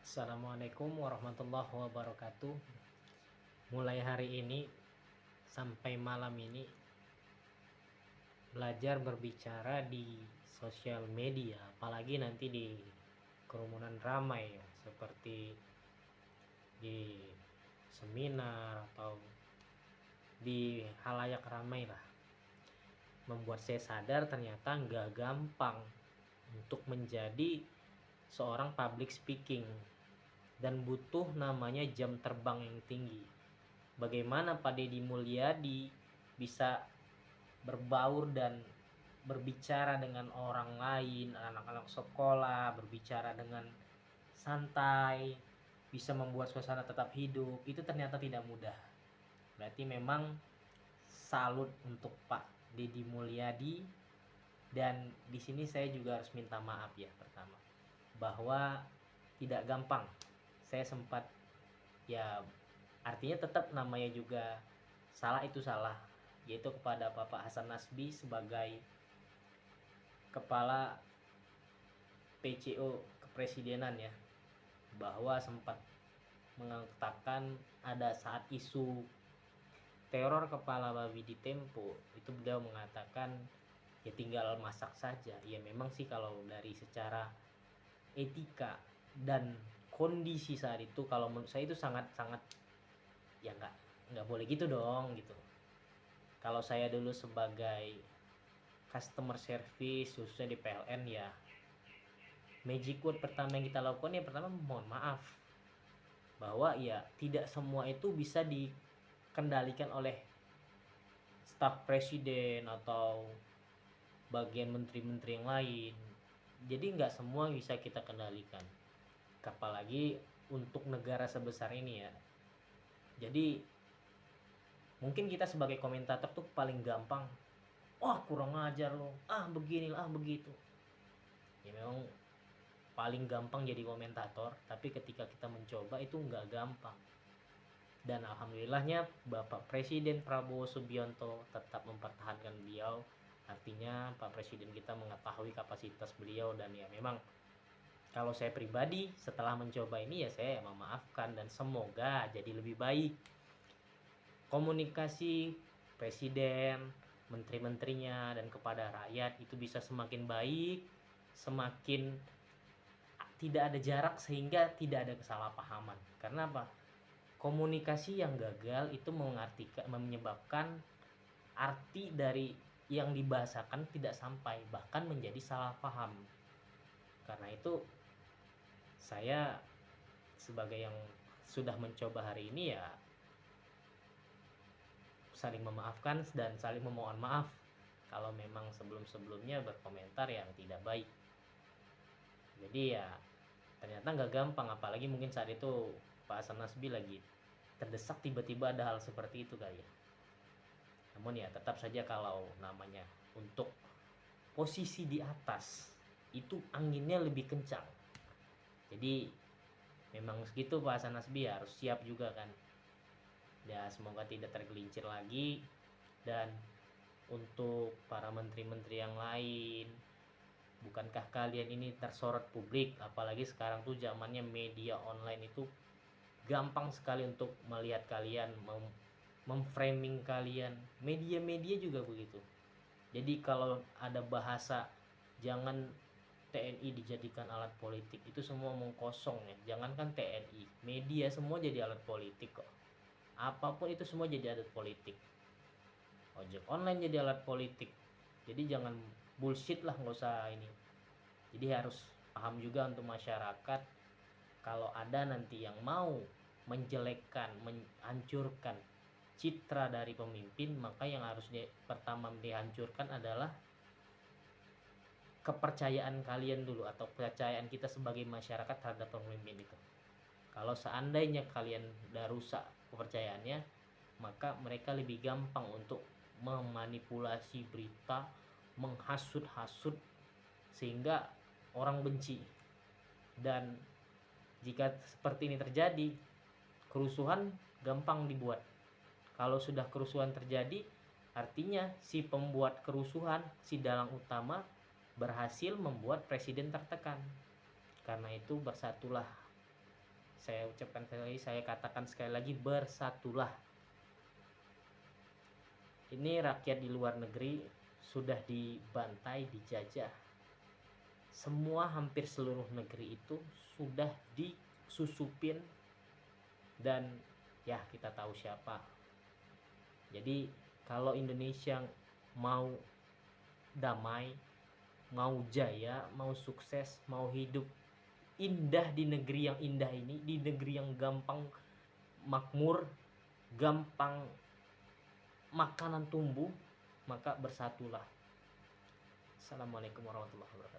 Assalamualaikum warahmatullahi wabarakatuh. Mulai hari ini sampai malam ini belajar berbicara di sosial media, apalagi nanti di kerumunan ramai ya, seperti di seminar atau di halayak ramai lah. Membuat saya sadar ternyata nggak gampang untuk menjadi seorang public speaking dan butuh namanya jam terbang yang tinggi. Bagaimana Pak Deddy Mulyadi bisa berbaur dan berbicara dengan orang lain, anak-anak sekolah, berbicara dengan santai, bisa membuat suasana tetap hidup, itu ternyata tidak mudah. Berarti memang salut untuk Pak Deddy Mulyadi, dan di sini saya juga harus minta maaf ya pertama, bahwa tidak gampang. Saya sempat ya, artinya tetap namanya juga salah itu salah, yaitu kepada Bapak Hasan Nasbi sebagai kepala PCO kepresidenan ya, bahwa sempat mengatakan ada saat isu teror kepala babi di Tempo itu beliau mengatakan ya tinggal masak saja. Ya memang sih kalau dari secara etika dan kondisi saat itu, kalau menurut saya itu sangat-sangat ya nggak boleh gitu dong gitu. Kalau saya dulu sebagai customer service khususnya di PLN ya, magic word pertama yang kita lakukan ya pertama mohon maaf, bahwa ya tidak semua itu bisa dikendalikan oleh staf presiden atau bagian menteri-menteri yang lain. Jadi nggak semua bisa kita kendalikan, apalagi untuk negara sebesar ini ya. Jadi mungkin kita sebagai komentator tuh paling gampang, wah kurang ajar lo, beginilah begitu. Ya memang paling gampang jadi komentator, tapi ketika kita mencoba itu nggak gampang. Dan alhamdulillahnya Bapak Presiden Prabowo Subianto tetap mempertahankan beliau. Artinya Pak Presiden kita mengetahui kapasitas beliau, dan ya memang kalau saya pribadi setelah mencoba ini ya saya memaafkan, dan semoga jadi lebih baik komunikasi presiden, menteri-menterinya, dan kepada rakyat itu bisa semakin baik, semakin tidak ada jarak sehingga tidak ada kesalahpahaman. Karena apa? Komunikasi yang gagal itu menyebabkan arti dari yang dibahasakan tidak sampai, bahkan menjadi salah paham. Karena itu saya sebagai yang sudah mencoba hari ini ya saling memaafkan dan saling memohon maaf kalau memang sebelum-sebelumnya berkomentar yang tidak baik. Jadi ya ternyata nggak gampang, apalagi mungkin saat itu Pak Hasan Nasbi lagi terdesak, tiba-tiba ada hal seperti itu kali ya. Namun ya tetap saja kalau namanya untuk posisi di atas itu anginnya lebih kencang. Jadi memang segitu Pak Hasan Nasbi ya, harus siap juga kan. Ya semoga tidak tergelincir lagi. Dan untuk para menteri-menteri yang lain, bukankah kalian ini tersorot publik? Apalagi sekarang tuh zamannya media online itu gampang sekali untuk melihat kalian, memframing kalian. Media-media juga begitu. Jadi kalau ada bahasa jangan TNI dijadikan alat politik, itu semua omong kosong ya. Jangankan TNI, media semua jadi alat politik kok. Apapun itu semua jadi alat politik. Ojek online jadi alat politik. Jadi jangan bullshit lah, nggak usah ini. Jadi harus paham juga untuk masyarakat, kalau ada nanti yang mau menjelekkan, menghancurkan citra dari pemimpin, maka yang harus pertama dihancurkan adalah kepercayaan kalian dulu, atau kepercayaan kita sebagai masyarakat terhadap pemimpin itu. Kalau seandainya kalian udah rusak kepercayaannya, maka mereka lebih gampang untuk memanipulasi berita, menghasut-hasut sehingga orang benci. Dan jika seperti ini terjadi, kerusuhan gampang dibuat. Kalau sudah kerusuhan terjadi, artinya si pembuat kerusuhan, si dalang utama berhasil membuat presiden tertekan. Karena itu bersatulah Saya ucapkan sekali lagi, saya katakan sekali lagi, bersatulah. Ini rakyat di luar negeri sudah dibantai, dijajah. Semua hampir seluruh negeri itu sudah disusupin, dan ya kita tahu siapa. Jadi kalau Indonesia mau damai, mau jaya, mau sukses, mau hidup indah di negeri yang indah ini, di negeri yang gampang makmur, gampang makanan tumbuh, maka bersatulah. Assalamualaikum warahmatullahi wabarakatuh.